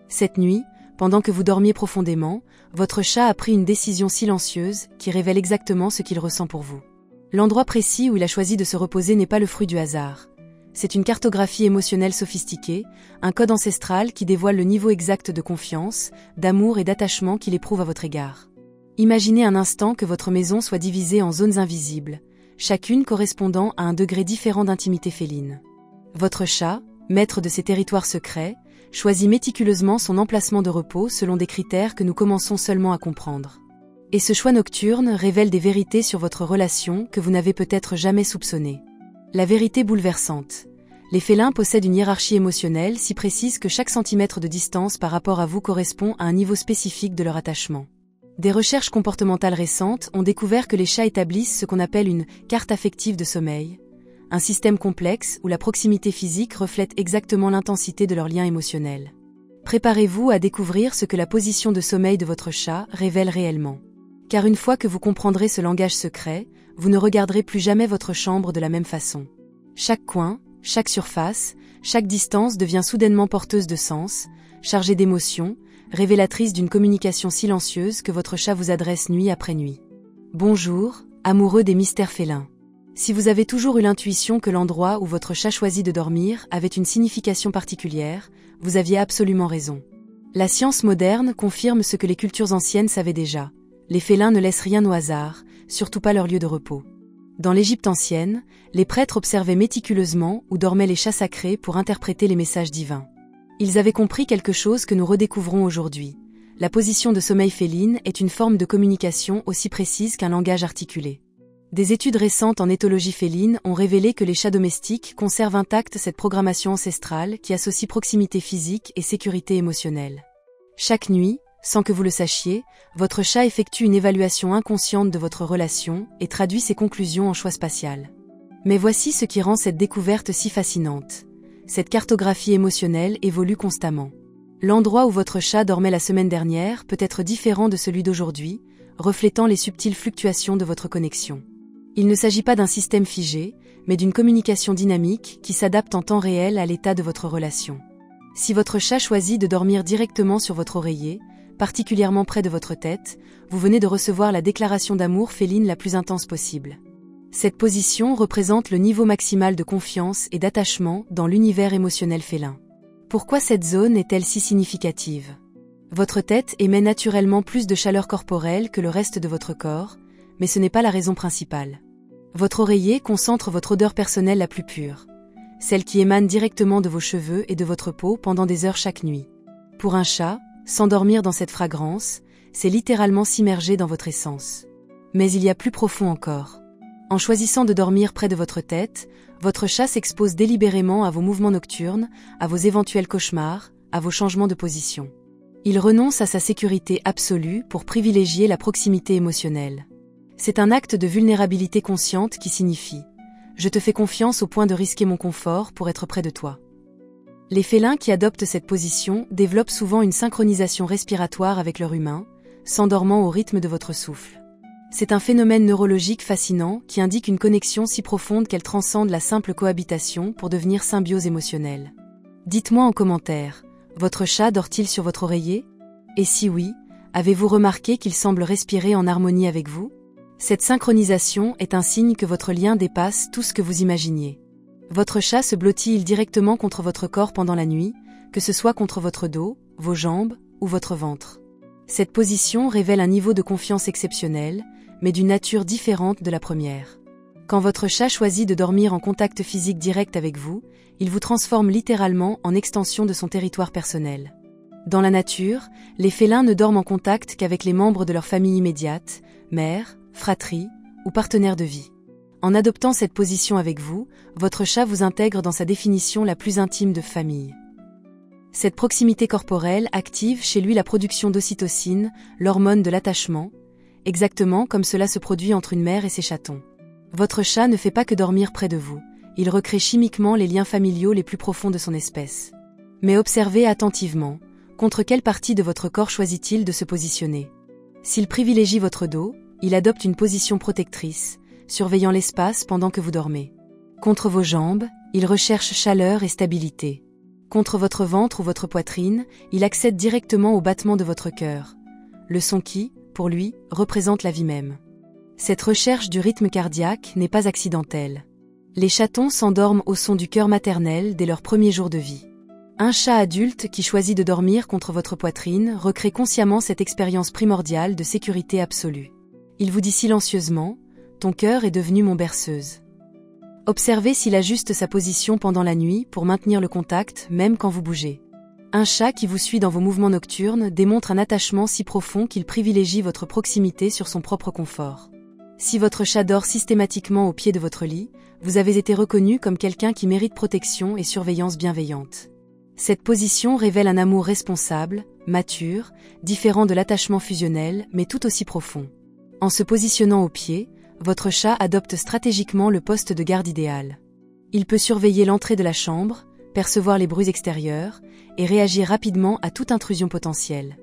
Cette nuit, pendant que vous dormiez profondément, votre chat a pris une décision silencieuse qui révèle exactement ce qu'il ressent pour vous. L'endroit précis où il a choisi de se reposer n'est pas le fruit du hasard. C'est une cartographie émotionnelle sophistiquée, un code ancestral qui dévoile le niveau exact de confiance, d'amour et d'attachement qu'il éprouve à votre égard. Imaginez un instant que votre maison soit divisée en zones invisibles, chacune correspondant à un degré différent d'intimité féline. Votre chat, maître de ces territoires secrets, choisit méticuleusement son emplacement de repos selon des critères que nous commençons seulement à comprendre. Et ce choix nocturne révèle des vérités sur votre relation que vous n'avez peut-être jamais soupçonnées. La vérité bouleversante. Les félins possèdent une hiérarchie émotionnelle si précise que chaque centimètre de distance par rapport à vous correspond à un niveau spécifique de leur attachement. Des recherches comportementales récentes ont découvert que les chats établissent ce qu'on appelle une carte affective de sommeil, un système complexe où la proximité physique reflète exactement l'intensité de leur lien émotionnel. Préparez-vous à découvrir ce que la position de sommeil de votre chat révèle réellement. Car une fois que vous comprendrez ce langage secret, vous ne regarderez plus jamais votre chambre de la même façon. Chaque coin, chaque surface, chaque distance devient soudainement porteuse de sens, chargée d'émotions, révélatrice d'une communication silencieuse que votre chat vous adresse nuit après nuit. Bonjour, amoureux des mystères félins. Si vous avez toujours eu l'intuition que l'endroit où votre chat choisit de dormir avait une signification particulière, vous aviez absolument raison. La science moderne confirme ce que les cultures anciennes savaient déjà. Les félins ne laissent rien au hasard, surtout pas leur lieu de repos. Dans l'Égypte ancienne, les prêtres observaient méticuleusement où dormaient les chats sacrés pour interpréter les messages divins. Ils avaient compris quelque chose que nous redécouvrons aujourd'hui. La position de sommeil féline est une forme de communication aussi précise qu'un langage articulé. Des études récentes en éthologie féline ont révélé que les chats domestiques conservent intacte cette programmation ancestrale qui associe proximité physique et sécurité émotionnelle. Chaque nuit, sans que vous le sachiez, votre chat effectue une évaluation inconsciente de votre relation et traduit ses conclusions en choix spatial. Mais voici ce qui rend cette découverte si fascinante. Cette cartographie émotionnelle évolue constamment. L'endroit où votre chat dormait la semaine dernière peut être différent de celui d'aujourd'hui, reflétant les subtiles fluctuations de votre connexion. Il ne s'agit pas d'un système figé, mais d'une communication dynamique qui s'adapte en temps réel à l'état de votre relation. Si votre chat choisit de dormir directement sur votre oreiller, particulièrement près de votre tête, vous venez de recevoir la déclaration d'amour féline la plus intense possible. Cette position représente le niveau maximal de confiance et d'attachement dans l'univers émotionnel félin. Pourquoi cette zone est-elle si significative ? Votre tête émet naturellement plus de chaleur corporelle que le reste de votre corps, mais ce n'est pas la raison principale. Votre oreiller concentre votre odeur personnelle la plus pure, celle qui émane directement de vos cheveux et de votre peau pendant des heures chaque nuit. Pour un chat, s'endormir dans cette fragrance, c'est littéralement s'immerger dans votre essence. Mais il y a plus profond encore. En choisissant de dormir près de votre tête, votre chat s'expose délibérément à vos mouvements nocturnes, à vos éventuels cauchemars, à vos changements de position. Il renonce à sa sécurité absolue pour privilégier la proximité émotionnelle. C'est un acte de vulnérabilité consciente qui signifie « Je te fais confiance au point de risquer mon confort pour être près de toi ». Les félins qui adoptent cette position développent souvent une synchronisation respiratoire avec leur humain, s'endormant au rythme de votre souffle. C'est un phénomène neurologique fascinant qui indique une connexion si profonde qu'elle transcende la simple cohabitation pour devenir symbiose émotionnelle. Dites-moi en commentaire, votre chat dort-il sur votre oreiller ? Et si oui, avez-vous remarqué qu'il semble respirer en harmonie avec vous ? Cette synchronisation est un signe que votre lien dépasse tout ce que vous imaginiez. Votre chat se blottit-il directement contre votre corps pendant la nuit, que ce soit contre votre dos, vos jambes ou votre ventre. Cette position révèle un niveau de confiance exceptionnel, mais d'une nature différente de la première. Quand votre chat choisit de dormir en contact physique direct avec vous, il vous transforme littéralement en extension de son territoire personnel. Dans la nature, les félins ne dorment en contact qu'avec les membres de leur famille immédiate, mère, fratrie ou partenaire de vie. En adoptant cette position avec vous, votre chat vous intègre dans sa définition la plus intime de famille. Cette proximité corporelle active chez lui la production d'ocytocine, l'hormone de l'attachement, exactement comme cela se produit entre une mère et ses chatons. Votre chat ne fait pas que dormir près de vous, il recrée chimiquement les liens familiaux les plus profonds de son espèce. Mais observez attentivement, contre quelle partie de votre corps choisit-il de se positionner ? S'il privilégie votre dos, il adopte une position protectrice, surveillant l'espace pendant que vous dormez. Contre vos jambes, il recherche chaleur et stabilité. Contre votre ventre ou votre poitrine, il accède directement au battement de votre cœur. Le son qui, pour lui, représente la vie même. Cette recherche du rythme cardiaque n'est pas accidentelle. Les chatons s'endorment au son du cœur maternel dès leurs premiers jours de vie. Un chat adulte qui choisit de dormir contre votre poitrine recrée consciemment cette expérience primordiale de sécurité absolue. Il vous dit silencieusement « Ton cœur est devenu mon berceuse ». Observez s'il ajuste sa position pendant la nuit pour maintenir le contact même quand vous bougez. Un chat qui vous suit dans vos mouvements nocturnes démontre un attachement si profond qu'il privilégie votre proximité sur son propre confort. Si votre chat dort systématiquement au pied de votre lit, vous avez été reconnu comme quelqu'un qui mérite protection et surveillance bienveillante. Cette position révèle un amour responsable, mature, différent de l'attachement fusionnel, mais tout aussi profond. En se positionnant au pied, votre chat adopte stratégiquement le poste de garde idéal. Il peut surveiller l'entrée de la chambre, percevoir les bruits extérieurs, et réagir rapidement à toute intrusion potentielle.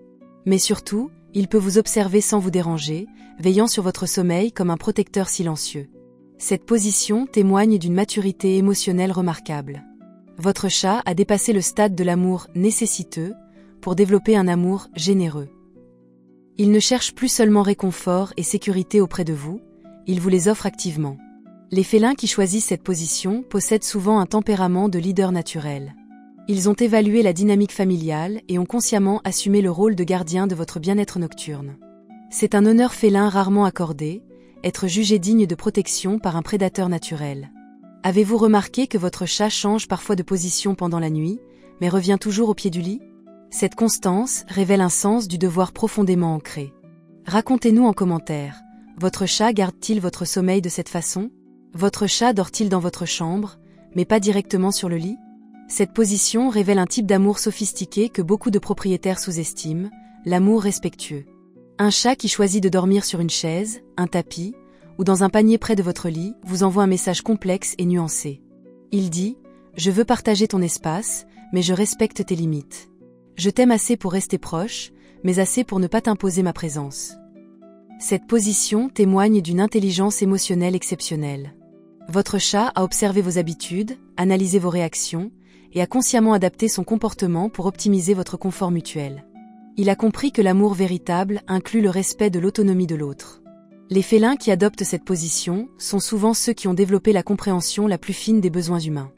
Mais surtout, il peut vous observer sans vous déranger, veillant sur votre sommeil comme un protecteur silencieux. Cette position témoigne d'une maturité émotionnelle remarquable. Votre chat a dépassé le stade de l'amour nécessiteux pour développer un amour généreux. Il ne cherche plus seulement réconfort et sécurité auprès de vous, il vous les offre activement. Les félins qui choisissent cette position possèdent souvent un tempérament de leader naturel. Ils ont évalué la dynamique familiale et ont consciemment assumé le rôle de gardien de votre bien-être nocturne. C'est un honneur félin rarement accordé, être jugé digne de protection par un prédateur naturel. Avez-vous remarqué que votre chat change parfois de position pendant la nuit, mais revient toujours au pied du lit? Cette constance révèle un sens du devoir profondément ancré. Racontez-nous en commentaire, votre chat garde-t-il votre sommeil de cette façon? Votre chat dort-il dans votre chambre, mais pas directement sur le lit? Cette position révèle un type d'amour sophistiqué que beaucoup de propriétaires sous-estiment, l'amour respectueux. Un chat qui choisit de dormir sur une chaise, un tapis, ou dans un panier près de votre lit, vous envoie un message complexe et nuancé. Il dit « Je veux partager ton espace, mais je respecte tes limites. Je t'aime assez pour rester proche, mais assez pour ne pas t'imposer ma présence. » Cette position témoigne d'une intelligence émotionnelle exceptionnelle. Votre chat a observé vos habitudes, analysé vos réactions, et a consciemment adapté son comportement pour optimiser votre confort mutuel. Il a compris que l'amour véritable inclut le respect de l'autonomie de l'autre. Les félins qui adoptent cette position sont souvent ceux qui ont développé la compréhension la plus fine des besoins humains.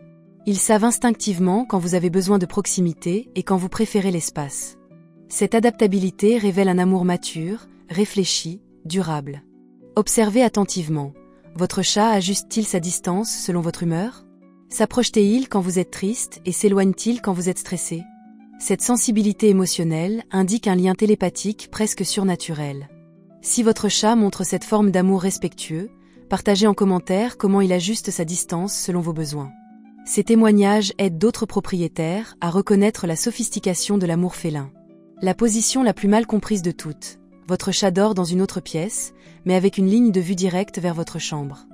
Ils savent instinctivement quand vous avez besoin de proximité et quand vous préférez l'espace. Cette adaptabilité révèle un amour mature, réfléchi, durable. Observez attentivement. Votre chat ajuste-t-il sa distance selon votre humeur? S'approche-t-il quand vous êtes triste et s'éloigne-t-il quand vous êtes stressé? Cette sensibilité émotionnelle indique un lien télépathique presque surnaturel. Si votre chat montre cette forme d'amour respectueux, partagez en commentaire comment il ajuste sa distance selon vos besoins. Ces témoignages aident d'autres propriétaires à reconnaître la sophistication de l'amour félin. La position la plus mal comprise de toutes. Votre chat dort dans une autre pièce, mais avec une ligne de vue directe vers votre chambre.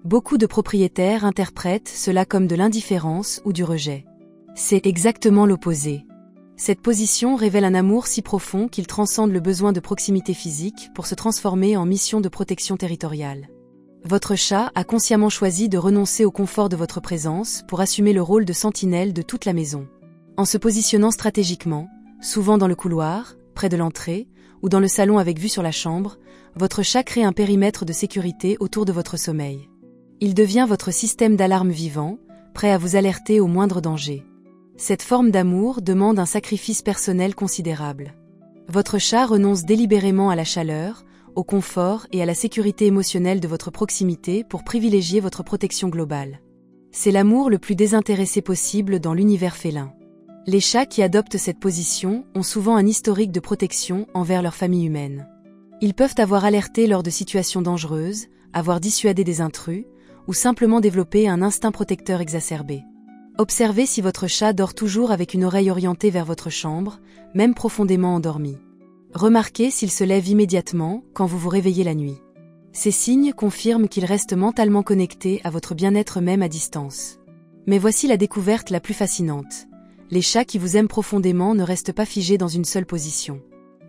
Beaucoup de propriétaires interprètent cela comme de l'indifférence ou du rejet. C'est exactement l'opposé. Cette position révèle un amour si profond qu'il transcende le besoin de proximité physique pour se transformer en mission de protection territoriale. Votre chat a consciemment choisi de renoncer au confort de votre présence pour assumer le rôle de sentinelle de toute la maison. En se positionnant stratégiquement, souvent dans le couloir, près de l'entrée, ou dans le salon avec vue sur la chambre, votre chat crée un périmètre de sécurité autour de votre sommeil. Il devient votre système d'alarme vivant, prêt à vous alerter au moindre danger. Cette forme d'amour demande un sacrifice personnel considérable. Votre chat renonce délibérément à la chaleur, au confort et à la sécurité émotionnelle de votre proximité pour privilégier votre protection globale. C'est l'amour le plus désintéressé possible dans l'univers félin. Les chats qui adoptent cette position ont souvent un historique de protection envers leur famille humaine. Ils peuvent avoir alerté lors de situations dangereuses, avoir dissuadé des intrus, ou simplement développer un instinct protecteur exacerbé. Observez si votre chat dort toujours avec une oreille orientée vers votre chambre, même profondément endormi. Remarquez s'il se lève immédiatement quand vous vous réveillez la nuit. Ces signes confirment qu'il reste mentalement connecté à votre bien-être même à distance. Mais voici la découverte la plus fascinante. Les chats qui vous aiment profondément ne restent pas figés dans une seule position.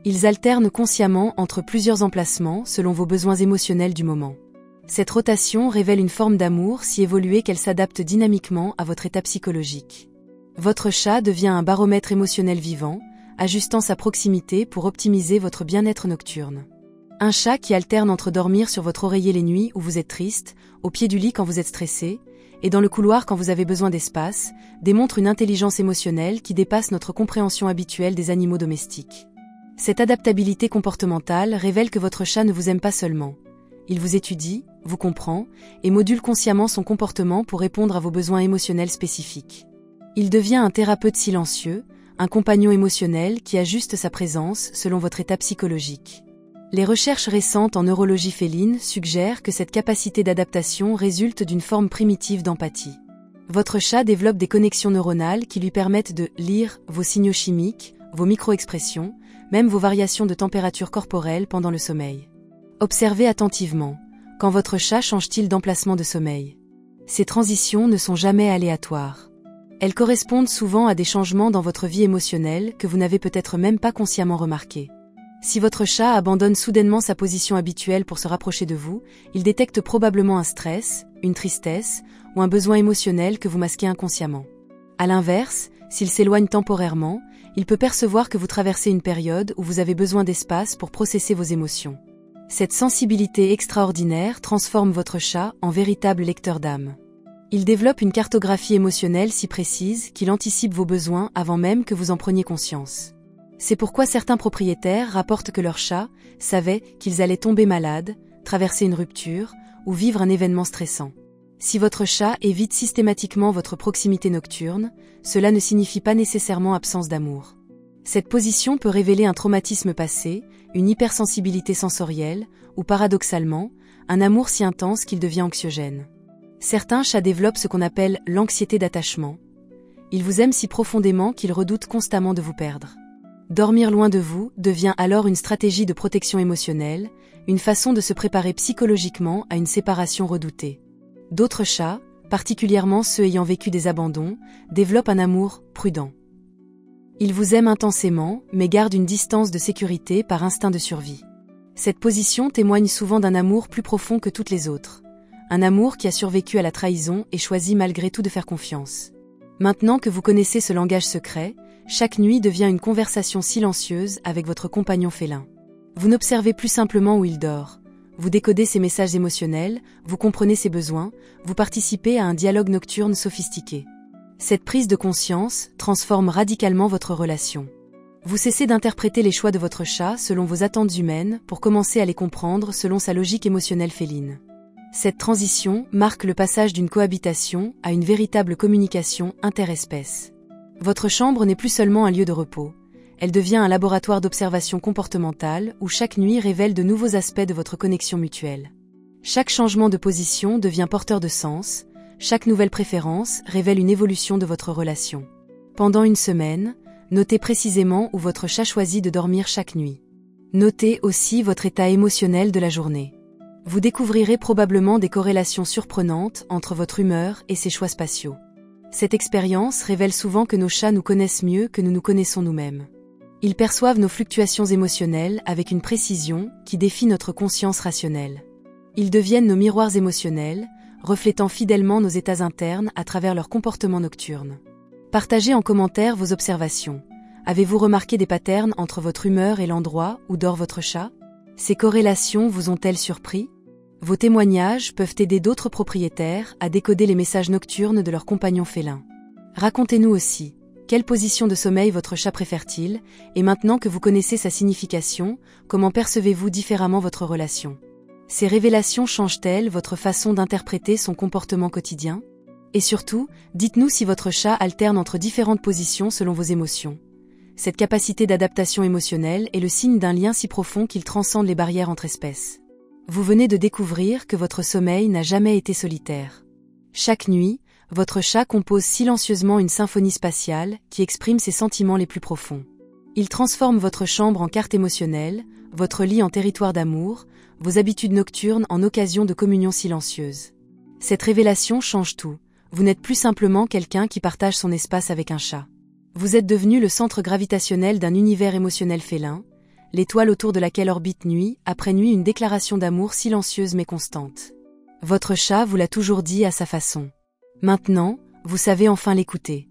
Ils alternent consciemment entre plusieurs emplacements selon vos besoins émotionnels du moment. Cette rotation révèle une forme d'amour si évoluée qu'elle s'adapte dynamiquement à votre état psychologique. Votre chat devient un baromètre émotionnel vivant, ajustant sa proximité pour optimiser votre bien-être nocturne. Un chat qui alterne entre dormir sur votre oreiller les nuits où vous êtes triste, au pied du lit quand vous êtes stressé, et dans le couloir quand vous avez besoin d'espace, démontre une intelligence émotionnelle qui dépasse notre compréhension habituelle des animaux domestiques. Cette adaptabilité comportementale révèle que votre chat ne vous aime pas seulement. Il vous étudie, vous comprend, et module consciemment son comportement pour répondre à vos besoins émotionnels spécifiques. Il devient un thérapeute silencieux, un compagnon émotionnel qui ajuste sa présence selon votre état psychologique. Les recherches récentes en neurologie féline suggèrent que cette capacité d'adaptation résulte d'une forme primitive d'empathie. Votre chat développe des connexions neuronales qui lui permettent de lire vos signaux chimiques, vos micro-expressions, même vos variations de température corporelle pendant le sommeil. Observez attentivement. Quand votre chat change-t-il d'emplacement de sommeil? Ces transitions ne sont jamais aléatoires. Elles correspondent souvent à des changements dans votre vie émotionnelle que vous n'avez peut-être même pas consciemment remarqués. Si votre chat abandonne soudainement sa position habituelle pour se rapprocher de vous, il détecte probablement un stress, une tristesse ou un besoin émotionnel que vous masquez inconsciemment. À l'inverse, s'il s'éloigne temporairement, il peut percevoir que vous traversez une période où vous avez besoin d'espace pour processer vos émotions. Cette sensibilité extraordinaire transforme votre chat en véritable lecteur d'âme. Il développe une cartographie émotionnelle si précise qu'il anticipe vos besoins avant même que vous en preniez conscience. C'est pourquoi certains propriétaires rapportent que leurs chats savaient qu'ils allaient tomber malades, traverser une rupture ou vivre un événement stressant. Si votre chat évite systématiquement votre proximité nocturne, cela ne signifie pas nécessairement absence d'amour. Cette position peut révéler un traumatisme passé, une hypersensibilité sensorielle, ou paradoxalement, un amour si intense qu'il devient anxiogène. Certains chats développent ce qu'on appelle l'anxiété d'attachement. Ils vous aiment si profondément qu'ils redoutent constamment de vous perdre. Dormir loin de vous devient alors une stratégie de protection émotionnelle, une façon de se préparer psychologiquement à une séparation redoutée. D'autres chats, particulièrement ceux ayant vécu des abandons, développent un amour prudent. Ils vous aiment intensément, mais gardent une distance de sécurité par instinct de survie. Cette position témoigne souvent d'un amour plus profond que toutes les autres. Un amour qui a survécu à la trahison et choisi malgré tout de faire confiance. Maintenant que vous connaissez ce langage secret, chaque nuit devient une conversation silencieuse avec votre compagnon félin. Vous n'observez plus simplement où il dort. Vous décodez ses messages émotionnels, vous comprenez ses besoins, vous participez à un dialogue nocturne sophistiqué. Cette prise de conscience transforme radicalement votre relation. Vous cessez d'interpréter les choix de votre chat selon vos attentes humaines pour commencer à les comprendre selon sa logique émotionnelle féline. Cette transition marque le passage d'une cohabitation à une véritable communication interespèces. Votre chambre n'est plus seulement un lieu de repos. Elle devient un laboratoire d'observation comportementale où chaque nuit révèle de nouveaux aspects de votre connexion mutuelle. Chaque changement de position devient porteur de sens, chaque nouvelle préférence révèle une évolution de votre relation. Pendant une semaine, notez précisément où votre chat choisit de dormir chaque nuit. Notez aussi votre état émotionnel de la journée. Vous découvrirez probablement des corrélations surprenantes entre votre humeur et ses choix spatiaux. Cette expérience révèle souvent que nos chats nous connaissent mieux que nous nous connaissons nous-mêmes. Ils perçoivent nos fluctuations émotionnelles avec une précision qui défie notre conscience rationnelle. Ils deviennent nos miroirs émotionnels, reflétant fidèlement nos états internes à travers leur comportement nocturne. Partagez en commentaire vos observations. Avez-vous remarqué des patterns entre votre humeur et l'endroit où dort votre chat? Ces corrélations vous ont-elles surpris? Vos témoignages peuvent aider d'autres propriétaires à décoder les messages nocturnes de leurs compagnons félins. Racontez-nous aussi, quelle position de sommeil votre chat préfère-t-il, et maintenant que vous connaissez sa signification, comment percevez-vous différemment votre relation? Ces révélations changent-elles votre façon d'interpréter son comportement quotidien? Et surtout, dites-nous si votre chat alterne entre différentes positions selon vos émotions. Cette capacité d'adaptation émotionnelle est le signe d'un lien si profond qu'il transcende les barrières entre espèces. Vous venez de découvrir que votre sommeil n'a jamais été solitaire. Chaque nuit, votre chat compose silencieusement une symphonie spatiale qui exprime ses sentiments les plus profonds. Il transforme votre chambre en carte émotionnelle, votre lit en territoire d'amour, vos habitudes nocturnes en occasion de communion silencieuse. Cette révélation change tout. Vous n'êtes plus simplement quelqu'un qui partage son espace avec un chat. Vous êtes devenu le centre gravitationnel d'un univers émotionnel félin, l'étoile autour de laquelle orbite nuit après nuit une déclaration d'amour silencieuse mais constante. Votre chat vous l'a toujours dit à sa façon. Maintenant, vous savez enfin l'écouter.